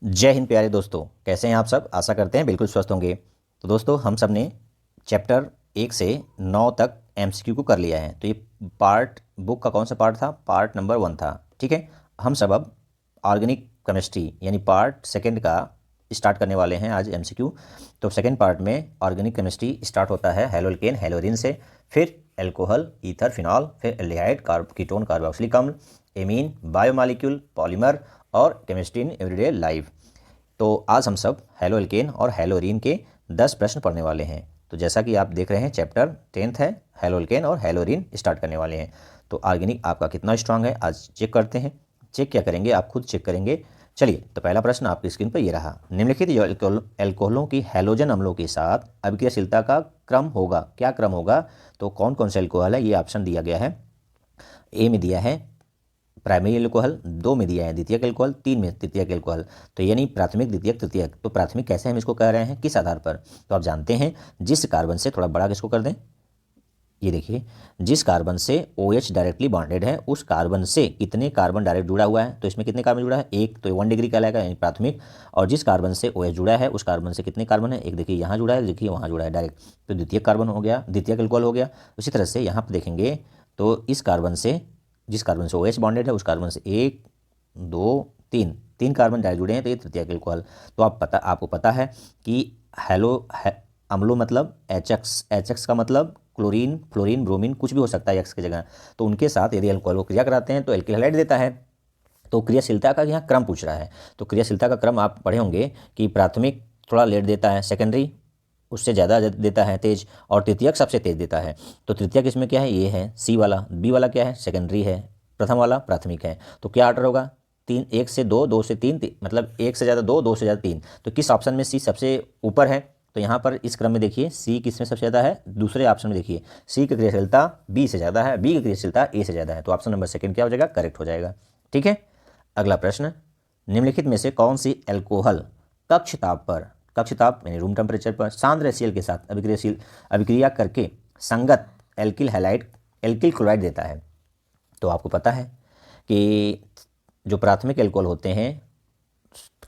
जय हिंद प्यारे दोस्तों, कैसे हैं आप सब। आशा करते हैं बिल्कुल स्वस्थ होंगे। तो दोस्तों, हम सब ने चैप्टर 1 से 9 तक एमसीक्यू को कर लिया है। तो ये पार्ट बुक का कौन सा पार्ट था? पार्ट नंबर 1 था। ठीक है, हम सब अब ऑर्गेनिक केमिस्ट्री यानी पार्ट सेकंड का स्टार्ट करने वाले हैं आज एमसीक्यू। तो सेकंड पार्ट में ऑर्गेनिक केमिस्ट्री स्टार्ट होता है हेलोल्केन हेलोरिन से, फिर एल्कोहल, ईथर, फिनॉल, फिर एल्डिहाइड, कीटोन, कार्बोक्सिलिक अम्ल, एमीन, बायोमॉलिक्यूल, पॉलीमर और केमिस्ट्री इन एवरीडे लाइफ। तो आज हम सब हेलो एल्केन और हेलोरीन के 10 प्रश्न पढ़ने वाले हैं। तो जैसा कि आप देख रहे हैं चैप्टर 10th है, हेलो एल्केन और हेलोरीन स्टार्ट करने वाले हैं। तो ऑर्गेनिक आपका कितना स्ट्रांग है आज चेक करते हैं। चेक क्या करेंगे, आप खुद चेक करेंगे। चलिए, तो पहला प्रश्न आपकी स्क्रीन पर ये रहा। निम्नलिखित एल्कोहलों की हैलोजन अम्लों के साथ अभिक्रियाशीलता का क्रम होगा। क्या क्रम होगा? तो कौन कौन से एल्कोहल है, ये ऑप्शन दिया गया है। ए में दिया है प्राइमरी एल्कोहल, 2 में दिया है द्वितीयक एल्कोहल, 3 में तृतीयक एल्कोहल। तो यानी प्राथमिक, द्वितीयक, तृतीयक। तो प्राथमिक कैसे हम इसको कह रहे हैं, किस आधार पर? तो आप जानते हैं, जिस कार्बन से, थोड़ा बड़ा किसको कर दें, ये देखिए, जिस कार्बन से OH डायरेक्टली बॉन्डेड है उस कार्बन से कितने कार्बन डायरेक्ट जुड़ा हुआ है। तो इसमें कितने कार्बन जुड़ा है? एक। तो 1 डिग्री कहलाएगा यानी प्राथमिक। और जिस कार्बन से OH जुड़ा है उस कार्बन से कितने कार्बन है? एक। देखिए यहाँ जुड़ा है, देखिए वहाँ जुड़ा है डायरेक्ट, तो द्वितीयक कार्बन हो गया, द्वितीयक एल्कोहल हो गया। उसी तरह से यहाँ पर देखेंगे तो इस कार्बन से, जिस कार्बन से OH बॉन्डेड है उस कार्बन से 1 2 3 3 कार्बन डायरेक्ट जुड़े हैं, तो ये तृतीयक एल्कोहल। तो आपको पता है कि अम्लों मतलब HX का मतलब क्लोरीन, फ्लोरीन, ब्रोमीन, कुछ भी हो सकता है एक्स की जगह। तो उनके साथ यदि अल्कोहल को क्रिया कराते हैं तो एल्किल हैलाइड देता है। तो क्रियाशीलता का यहाँ क्रम पूछ रहा है। तो क्रियाशीलता का क्रम आप पढ़े होंगे कि प्राथमिक थोड़ा लेट देता है, सेकेंडरी उससे ज़्यादा देता है तेज, और तृतीयक सबसे तेज देता है। तो तृतीयक इसमें क्या है? ये है सी वाला। बी वाला क्या है? सेकेंडरी है। प्रथम वाला प्राथमिक है। तो क्या ऑर्डर होगा? 3, 1 से 2, 2 से 3, मतलब 1 से ज़्यादा 2, 2 से ज़्यादा 3। तो किस ऑप्शन में सी सबसे ऊपर है? तो यहाँ पर इस क्रम में देखिए सी किस में सबसे ज़्यादा है? दूसरे ऑप्शन में देखिए सी की क्रियाशीलता बी से ज़्यादा है, बी की क्रियाशीलता ए से ज़्यादा है। तो ऑप्शन नंबर सेकंड क्या हो जाएगा? करेक्ट हो जाएगा। ठीक है, अगला प्रश्न। निम्नलिखित में से कौन सी एल्कोहल कक्ष ताप पर, कक्ष ताप यानी रूम टेम्परेचर पर सांद्र HCl के साथ अभिक्रिया करके संगत एल्किल हैलाइड, एल्किल क्लोराइड देता है? तो आपको पता है कि जो प्राथमिक एल्कोहल होते हैं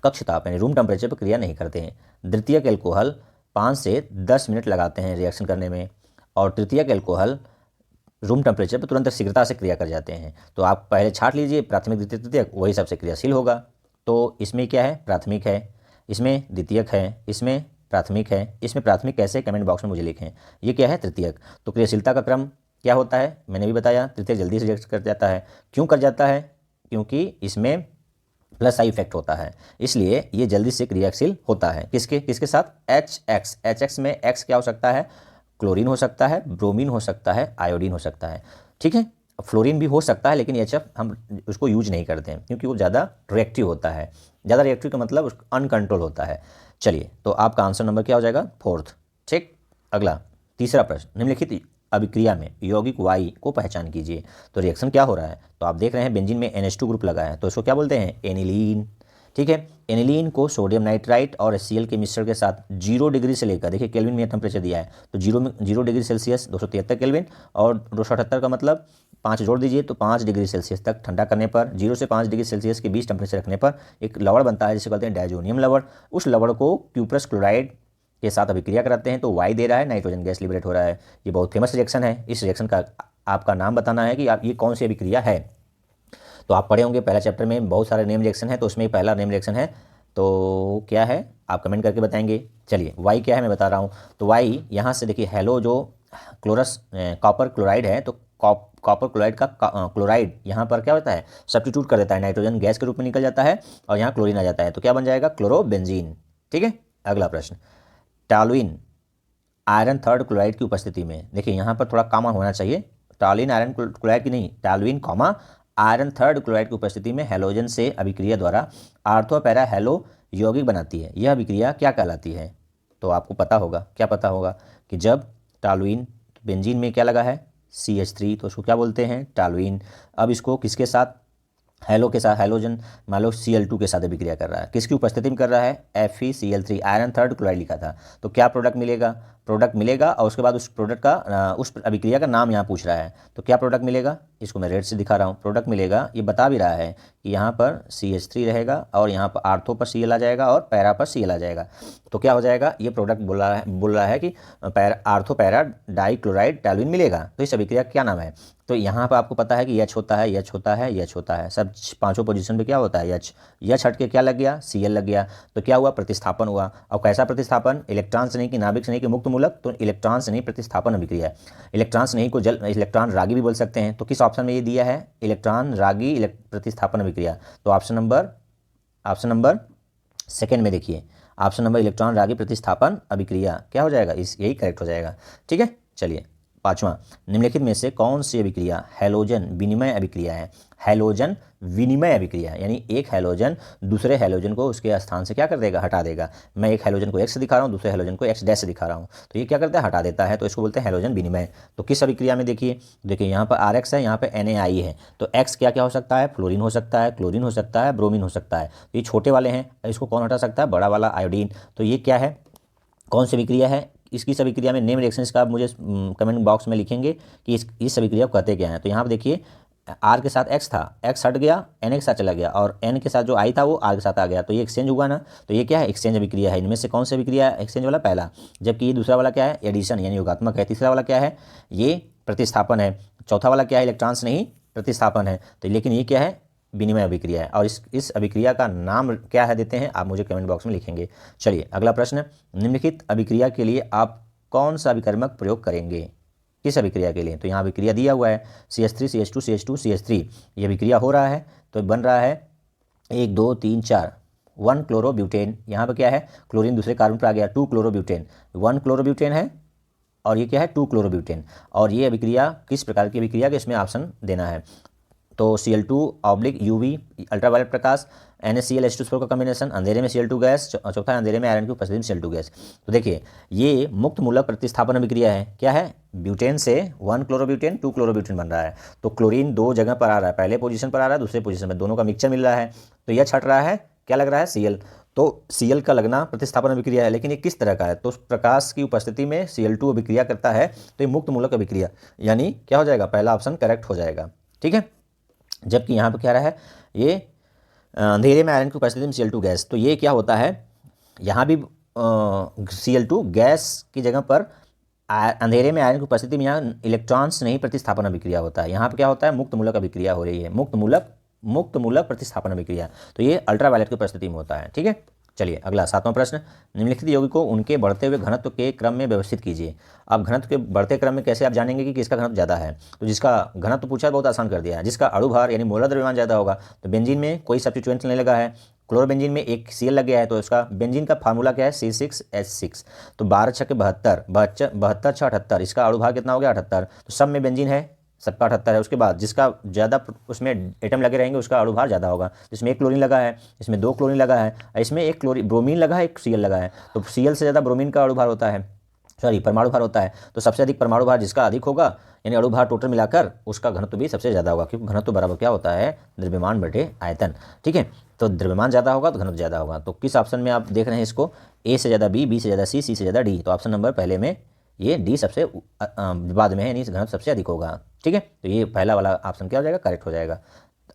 कक्ष ताप यानी रूम टेम्परेचर पर क्रिया नहीं करते हैं। द्वितीयक एल्कोहल 5 से 10 मिनट लगाते हैं रिएक्शन करने में, और तृतीयक एल्कोहल रूम टेम्परेचर पर तुरंत शीघ्रता से क्रिया कर जाते हैं। तो आप पहले छांट लीजिए प्राथमिक, द्वितीयक, तृतीयक, वही सबसे क्रियाशील होगा। तो इसमें क्या है? प्राथमिक है, इसमें द्वितीयक है, इसमें प्राथमिक है। इसमें प्राथमिक कैसे, कमेंट बॉक्स में मुझे लिखें। ये क्या है? तृतीयक। तो क्रियाशीलता का क्रम क्या होता है? मैंने भी बताया, तृतीयक जल्दी से रिएक्ट कर जाता है। क्यों कर जाता है? क्योंकि इसमें प्लस आई इफेक्ट होता है, इसलिए ये जल्दी से क्रियाशील होता है। किसके किसके साथ? HX में X क्या हो सकता है? क्लोरीन हो सकता है, ब्रोमीन हो सकता है, आयोडीन हो सकता है। ठीक है, फ्लोरीन भी हो सकता है, लेकिन HF हम उसको यूज नहीं करते हैं क्योंकि वो ज़्यादा रिएक्टिव होता है। ज़्यादा रिएक्टिव का मतलब अनकंट्रोल होता है। चलिए, तो आपका आंसर नंबर क्या हो जाएगा? 4th। ठीक, अगला तीसरा प्रश्न। निम्नलिखित अभिक्रिया में यौगिक Y को पहचान कीजिए। तो रिएक्शन क्या हो रहा है? तो आप देख रहे हैं बेंजीन में NH2 ग्रुप लगा है, तो इसको क्या बोलते हैं? एनिलीन। ठीक है, एनिलीन को सोडियम नाइट्राइट और HCl के मिश्रण के साथ 0 डिग्री से लेकर, देखिए केल्विन में टेम्परेचर दिया है, तो 0 डिग्री सेल्सियस 273 केल्विन, और 278 का मतलब 5 जोड़ दीजिए तो 5 डिग्री सेल्सियस तक ठंडा करने पर, 0 से 5 डिग्री सेल्सियस के बीच टेम्परेचर रखने पर एक लवण बनता है जिसे कहते हैं डायजोनियम लवण। उस लवण को क्यूप्रस क्लोराइड के साथ अभिक्रिया कराते हैं तो Y दे रहा है, नाइट्रोजन गैस लिबरेट हो रहा है। ये बहुत फेमस रिएक्शन है। इस रिएक्शन का आपका नाम बताना है कि आप ये कौन सी अभिक्रिया है। तो आप पढ़े होंगे पहला चैप्टर में बहुत सारे नेम रिएक्शन है, तो उसमें पहला नेम रिएक्शन है, तो क्या है आप कमेंट करके बताएंगे। चलिए, Y क्या है मैं बता रहा हूँ। तो Y यहाँ से देखिए, हेलो जो क्लोरस कॉपर क्लोराइड है, तो कॉपर क्लोराइड का क्लोराइड यहाँ पर क्या होता है? सब्स्टिट्यूट कर देता है, नाइट्रोजन गैस के रूप में निकल जाता है और यहाँ क्लोरीन आ जाता है, तो क्या बन जाएगा? क्लोरोबेंजीन। ठीक है, अगला प्रश्न। टॉलुइन आयरन थर्ड क्लोराइड की उपस्थिति में, देखिए यहाँ पर थोड़ा कॉमा होना चाहिए, टॉलुइन आयरन क्लोराइड की नहीं, toluene comma iron third chloride की उपस्थिति में हेलोजन से अभिक्रिया द्वारा आर्थो पैरा हेलो यौगिक बनाती है। यह अभिक्रिया क्या कहलाती है? तो आपको पता होगा, क्या पता होगा कि जब टॉलुइन, बेंजीन में क्या लगा है? CH3, तो उसको क्या बोलते हैं? टॉलुइन। अब इसको किसके साथ हेलो के साथ हेलोजन मान लो Cl2 के साथ अभिक्रिया कर रहा है, किसकी उपस्थिति में कर रहा है, FeCl3 आयरन थर्ड क्लोराइड लिखा था। तो क्या प्रोडक्ट मिलेगा, प्रोडक्ट मिलेगा और उसके बाद उस प्रोडक्ट का उस अभिक्रिया का नाम यहाँ पूछ रहा है। तो क्या प्रोडक्ट मिलेगा, इसको मैं रेड से दिखा रहा हूँ। प्रोडक्ट मिलेगा, ये बता भी रहा है कि यहाँ पर CH3 रहेगा और यहाँ पर आर्थो पर Cl आ जाएगा और पैरा पर Cl आ जाएगा। तो क्या हो जाएगा, ये प्रोडक्ट बोल रहा है कि आर्थो पैरा डाई क्लोराइड टैलुइन मिलेगा। तो इस अभिक्रिया का क्या नाम है। तो यहाँ पर आपको पता है कि H होता है, H होता है, H होता है, सब पांचों पोजीशन पे क्या होता है, H हट के क्या लग गया, Cl लग गया। तो क्या हुआ, प्रतिस्थापन हुआ। और कैसा प्रतिस्थापन, इलेक्ट्रॉन से नहीं कि नाभिक से नहीं कि मुक्त मूलक, तो इलेक्ट्रॉन से नहीं प्रतिस्थापन अभिक्रिया है। इलेक्ट्रॉन से नहीं को इलेक्ट्रॉन रागी भी बोल सकते हैं। तो किस ऑप्शन में ये दिया है, इलेक्ट्रॉन रागी प्रतिस्थापन अभिक्रिया। तो ऑप्शन नंबर सेकेंड में देखिए, ऑप्शन नंबर इलेक्ट्रॉन रागी प्रतिस्थापन अभिक्रिया क्या हो जाएगा, यही करेक्ट हो जाएगा। ठीक है, चलिए पांचवा, निम्नलिखित में से कौन सी अभिक्रिया हैलोजन विनिमय अभिक्रिया है। हैलोजन विनिमय अभिक्रिया यानी एक हैलोजन दूसरे हैलोजन को उसके स्थान से क्या कर देगा, हटा देगा। मैं एक हैलोजन को X से दिखा रहा हूँ, दूसरे हैलोजन को X डैश से दिखा रहा हूँ, तो ये क्या करता है, हटा देता है। तो इसको बोलते हैं हैलोजन विनिमय। तो किस अभिक्रिया में देखिए यहाँ पर RX है, यहाँ पर NaI है। तो X क्या क्या हो सकता है, फ्लोरीन हो सकता है, क्लोरीन हो सकता है, ब्रोमीन हो सकता है। तो ये छोटे वाले हैं, इसको कौन हटा सकता है, बड़ा वाला आयोडीन। तो ये क्या है, कौन सी अभिक्रिया है, इसकी अभिक्रिया में नेम रिएक्शंस का आप मुझे कमेंट बॉक्स में लिखेंगे कि इस अभिक्रिया को कहते क्या हैं। तो यहाँ पर देखिए R के साथ X था, X हट गया, Na के साथ चला गया और N के साथ जो I था वो R के साथ आ गया, तो ये एक्सचेंज हुआ ना। तो ये क्या है, एक्सचेंज अभिक्रिया है। इनमें से कौन सी अभिक्रिया है, एक्सचेंज वाला पहला। जबकि ये दूसरा वाला क्या है, एडिशन यानी योगात्मक है। तीसरा वाला क्या है, ये प्रतिस्थापन है। चौथा वाला क्या है, इलेक्ट्रॉन से नहीं प्रतिस्थापन है। तो लेकिन ये क्या है, विनिमय अभिक्रिया है। और इस अभिक्रिया का नाम क्या है देते हैं, आप मुझे कमेंट बॉक्स में लिखेंगे। चलिए अगला प्रश्न, निम्नलिखित अभिक्रिया के लिए आप कौन सा अभिकर्मक प्रयोग करेंगे, किस अभिक्रिया के लिए। तो यहाँ अभिक्रिया दिया हुआ है CH3 CH2 CH2 CH3, ये अभिक्रिया हो रहा है। तो बन रहा है 1 2 3 4 1 क्लोरोब्यूटेन। यहाँ पर क्या है, क्लोरीन दूसरे कार्बन पर आ गया, 2 क्लोरोब्यूटेन, 1 क्लोरोब्यूटेन है और ये क्या है, 2 क्लोरोब्यूटेन। और ये अभिक्रिया किस प्रकार की अभिक्रिया का इसमें ऑप्शन देना है। तो Cl2/UV अल्ट्रावायलेट प्रकाश, NaCl_H2 का कॉम्बिनेशन, अंधेरे में Cl2 गैस, चौथा अंधेरे में आयरन की उपस्थिति में Cl2 गैस। तो देखिए ये मुक्त मूलक प्रतिस्थापन अभिक्रिया है। क्या है, ब्यूटेन से 1 क्लोरोब्यूटेन 2 क्लोरोब्यूटेन बन रहा है। तो क्लोरीन दो जगह पर आ रहा है, पहले पोजीशन पर आ रहा है, दूसरे पोजीशन में, दोनों का मिक्सचर मिल रहा है। तो यह छट रहा है, क्या लग रहा है, Cl। तो Cl का लगना प्रतिस्थापन अभिक्रिया है, लेकिन ये किस तरह का है, तो प्रकाश की उपस्थिति में Cl2 अभिक्रिया करता है। तो ये मुक्त मूलक अभिक्रिया यानी क्या हो जाएगा, पहला ऑप्शन करेक्ट हो जाएगा। ठीक है, जबकि यहाँ पर क्या रहा है, ये अंधेरे में आयरन की उपस्थिति में Cl2 गैस। तो ये क्या होता है, यहाँ भी Cl2 गैस की जगह पर अंधेरे में आयरन की उपस्थिति में यहाँ इलेक्ट्रॉन्स नहीं प्रतिस्थापन अभिक्रिया होता है। यहाँ पर क्या होता है, मुक्त मूलक अभिक्रिया हो रही है, मुक्त मूलक प्रतिस्थापन अभिक्रिया। तो ये अल्ट्रावायलेट की उपस्थिति में होता है। ठीक है, चलिए अगला 7वां प्रश्न, निम्नलिखित यौगिक को उनके बढ़ते हुए घनत्व के क्रम में व्यवस्थित कीजिए। अब घनत्व के बढ़ते क्रम में कैसे आप जानेंगे कि किसका घनत्व ज़्यादा है। तो जिसका घनत्व पूछा है बहुत आसान कर दिया है, जिसका अणुभार यानी मोलर द्रव्यमान ज़्यादा होगा। तो बेंजीन में कोई सब्स्टिट्यूएंट नहीं लगा है, क्लोरोबेंजीन में एक Cl लग गया है, तो इसका बेंजीन का फार्मूला क्या है, C6H6। तो 12 × 72 72 × 78, इसका अणुभार कितना हो गया, 78। तो सब में बेंजीन है, सबका 78 है। उसके बाद जिसका ज़्यादा उसमें एटम लगे रहेंगे उसका अणुभार ज़्यादा होगा। इसमें एक क्लोरीन लगा है, इसमें 2 क्लोरीन लगा है, इसमें एक ब्रोमीन लगा है, एक Cl लगा है। तो Cl से ज़्यादा ब्रोमीन का अणुभार होता है, परमाणु भार होता है। तो सबसे अधिक परमाणु भार जिसका अधिक होगा यानी अणुभार टोटल मिलाकर, उसका घनत्व भी सबसे ज़्यादा होगा, क्योंकि घनत्व बराबर क्या होता है, द्रव्यमान बटे आयतन। ठीक है, तो द्रव्यमान ज़्यादा होगा तो घनत्व ज़्यादा होगा। तो किस ऑप्शन में आप देख रहे हैं इसको, A से ज़्यादा B, B से ज़्यादा C, C से ज़्यादा D। तो ऑप्शन नंबर पहले में ये D सबसे बाद में है, यानी घनत्व सबसे अधिक होगा। ठीक है, तो ये पहला वाला ऑप्शन क्या हो जाएगा, करेक्ट हो जाएगा।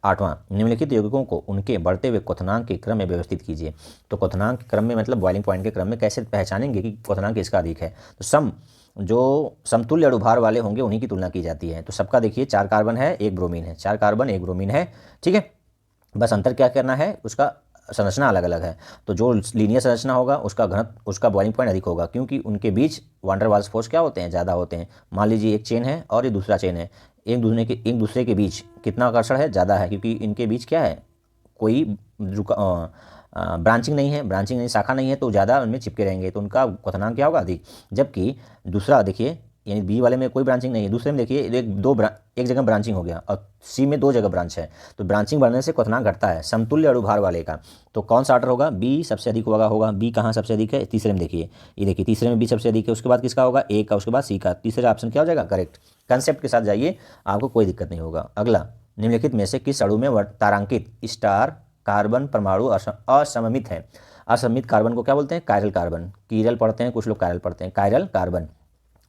8वां, निम्नलिखित यौगिकों को उनके बढ़ते हुए क्वथनांक के क्रम में व्यवस्थित कीजिए। तो क्वथनांक के क्रम में मतलब बॉइलिंग पॉइंट के क्रम में कैसे पहचानेंगे कि क्वथनांक किसका अधिक है। तो जो समतुल्य अणुभार वाले होंगे उन्हीं की तुलना की जाती है। तो सबका देखिए 4 कार्बन है, 1 ब्रोमीन है, 4 कार्बन 1 ब्रोमीन है। ठीक है, बस अंतर क्या करना है, उसका संरचना अलग अलग है। तो जो लीनियर संरचना होगा उसका घनत्व, उसका बॉइलिंग पॉइंट अधिक होगा, क्योंकि उनके बीच वान डेर वाल्स फोर्स क्या होते हैं, ज़्यादा होते हैं। मान लीजिए एक चेन है और ये दूसरा चेन है, एक दूसरे के बीच कितना आकर्षण है, ज़्यादा है, क्योंकि इनके बीच क्या है, कोई ब्रांचिंग नहीं, शाखा नहीं है, तो ज़्यादा उनमें चिपके रहेंगे, तो उनका क्वथनांक क्या होगा, अधिक। जबकि दूसरा देखिए, यानी बी वाले में कोई ब्रांचिंग नहीं है, दूसरे में देखिए एक जगह ब्रांचिंग हो गया और सी में 2 जगह ब्रांच है, तो ब्रांचिंग बढ़ने से क्वथनांक घटता है समतुल्य अणुभार वाले का। तो कौन सा ऑर्डर होगा, बी सबसे अधिक होगा। बी कहाँ सबसे अधिक है, तीसरे में देखिए, ये देखिए तीसरे में बी सबसे अधिक है, उसके बाद किसका होगा, ए का, उसके बाद सी का। तीसरा ऑप्शन क्या हो जाएगा, करेक्ट। कंसेप्ट के साथ जाइए, आपको कोई दिक्कत नहीं होगा। अगला, निम्नलिखित में से किस अणु में तारांकित स्टार कार्बन परमाणु असममित है? असममित कार्बन को क्या बोलते हैं? Chiral carbon. कीरल पढ़ते हैं कुछ लोग, कायरल पढ़ते हैं, कायरल कार्बन।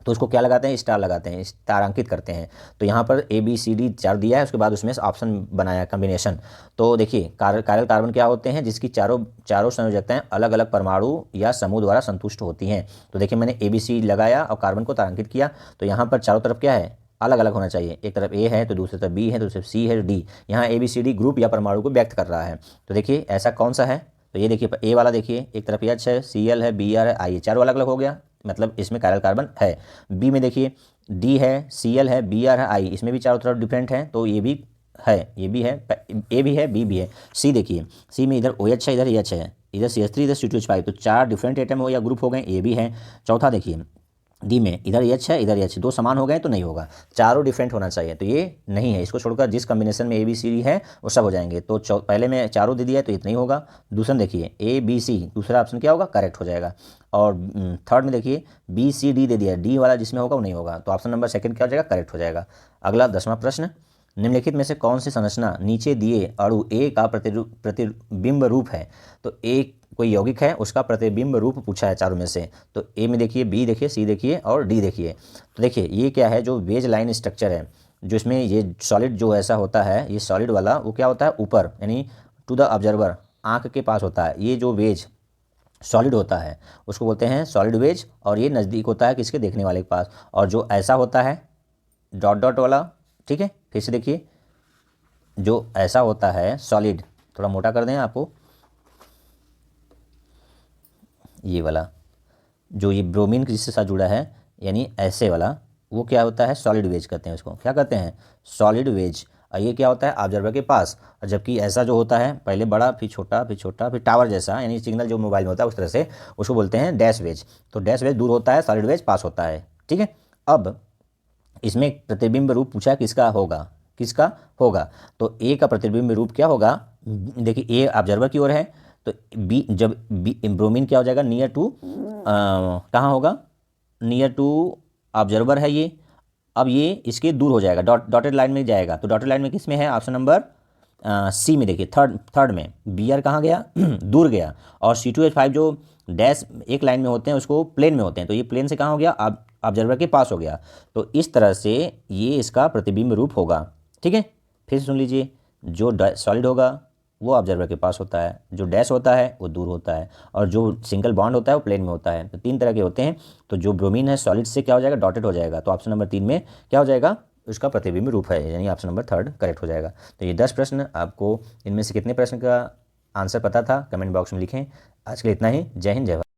तो उसको क्या लगाते हैं? स्टार लगाते हैं, तारांकित करते हैं। तो यहाँ पर ABCD 4 दिया है, उसके बाद उसमें से ऑप्शन बनाया कॉम्बिनेशन। तो देखिए कायरल कार्बन क्या होते हैं? जिसकी चारों संयोजकताएं अलग अलग परमाणु या समूह द्वारा संतुष्ट होती हैं। तो देखिए मैंने ABC लगाया और कार्बन को तारांकित किया, तो यहाँ पर चारों तरफ क्या है? अलग अलग होना चाहिए। एक तरफ A है तो दूसरी तरफ B है तो दूसरी तरफ C है, D। यहाँ ABCD ग्रुप या परमाणु को व्यक्त कर रहा है। तो देखिए ऐसा कौन सा है? तो ये देखिए A वाला, देखिए एक तरफ H है, Cl है, Br है, I है, चारों अलग अलग हो गया, मतलब इसमें कायरल कार्बन है। बी में देखिए D है, Cl है, Br है, I, इसमें भी चारों तरफ डिफरेंट है, तो ये भी है, ये भी है, A भी है, B भी है। C देखिए, C में इधर OH है, इधर H है, इधर CH3, इधर C2H5, तो 4 डिफरेंट एटम हो या ग्रुप हो गए, ये भी है। चौथा देखिए डी में इधर H है, इधर H, दो समान हो गए तो नहीं होगा, चारों डिफरेंट होना चाहिए, तो ये नहीं है। इसको छोड़कर जिस कॉम्बिनेशन में ABCD है वो सब हो जाएंगे। तो पहले में चारों दे दिया है तो ये नहीं होगा। दूसरा देखिए ABC, दूसरा ऑप्शन क्या होगा? करेक्ट हो जाएगा। और थर्ड में देखिए BCD दे दिया, D वाला जिसमें होगा वो नहीं होगा, तो ऑप्शन नंबर सेकंड क्या हो जाएगा? करेक्ट हो जाएगा। अगला 10वां प्रश्न, निम्नलिखित में से कौन सी संरचना नीचे दिए अणु A का प्रतिबिंब रूप है? तो A कोई यौगिक है, उसका प्रतिबिंब रूप पूछा है चारों में से। तो A में देखिए, B देखिए, C देखिए और D देखिए। तो देखिए ये क्या है? जो वेज लाइन स्ट्रक्चर है, जो इसमें ये सॉलिड जो ऐसा होता है, ये सॉलिड वाला वो क्या होता है? ऊपर, यानी टू द ऑब्जर्वर, आँख के पास होता है। ये जो वेज सॉलिड होता है उसको बोलते हैं सॉलिड वेज, और ये नज़दीक होता है किसके? देखने वाले के पास। और जो ऐसा होता है डॉट डॉट वाला, ठीक है, फिर से देखिए, जो ऐसा होता है सॉलिड, थोड़ा मोटा कर दें आपको, ये वाला जो ये ब्रोमीन जिसके साथ जुड़ा है, यानी ऐसे वाला, वो क्या होता है? सॉलिड वेज कहते हैं उसको। क्या कहते हैं? Solid wedge. और ये क्या होता है? ऑब्जर्वर के पास। और जबकि ऐसा जो होता है, पहले बड़ा फिर छोटा फिर छोटा फिर टावर जैसा, यानी सिग्नल जो मोबाइल में होता है उस तरह से, उसको बोलते हैं डैश वेज। तो डैश वेज दूर होता है, सॉलिड वेज पास होता है, ठीक है। अब इसमें प्रतिबिंब रूप पूछा किसका होगा? किसका होगा? तो ए का प्रतिबिंब रूप क्या होगा? देखिए ए ऑब्जर्वर की ओर है, तो बी, जब बी ब्रोमीन क्या हो जाएगा? नियर टू, कहाँ होगा? नियर टू ऑब्जर्वर है ये। अब ये इसके दूर हो जाएगा, डॉटेड लाइन में जाएगा। तो डॉटेड लाइन में किस में है? ऑप्शन नंबर सी में देखिए, थर्ड में Br कहाँ गया? दूर गया। और C2H5 जो डैश एक लाइन में होते हैं उसको प्लेन में होते हैं, तो ये प्लेन से कहाँ हो गया? ऑब्जर्वर के पास हो गया। तो इस तरह से ये इसका प्रतिबिंब रूप होगा, ठीक है। फिर सुन लीजिए, जो सॉलिड होगा वो ऑब्जर्वर के पास होता है, जो डैश होता है वो दूर होता है, और जो सिंगल बॉन्ड होता है वो प्लेन में होता है। तो 3 तरह के होते हैं। तो जो ब्रोमीन है सॉलिड से क्या हो जाएगा? डॉटेड हो जाएगा। तो ऑप्शन नंबर 3 में क्या हो जाएगा? उसका प्रतिबिंब रूप है, यानी ऑप्शन नंबर 3 करेक्ट हो जाएगा। तो ये 10 प्रश्न, आपको इनमें से कितने प्रश्न का आंसर पता था कमेंट बॉक्स में लिखें। आज के लिए इतना ही। जय हिंद, जय भारत।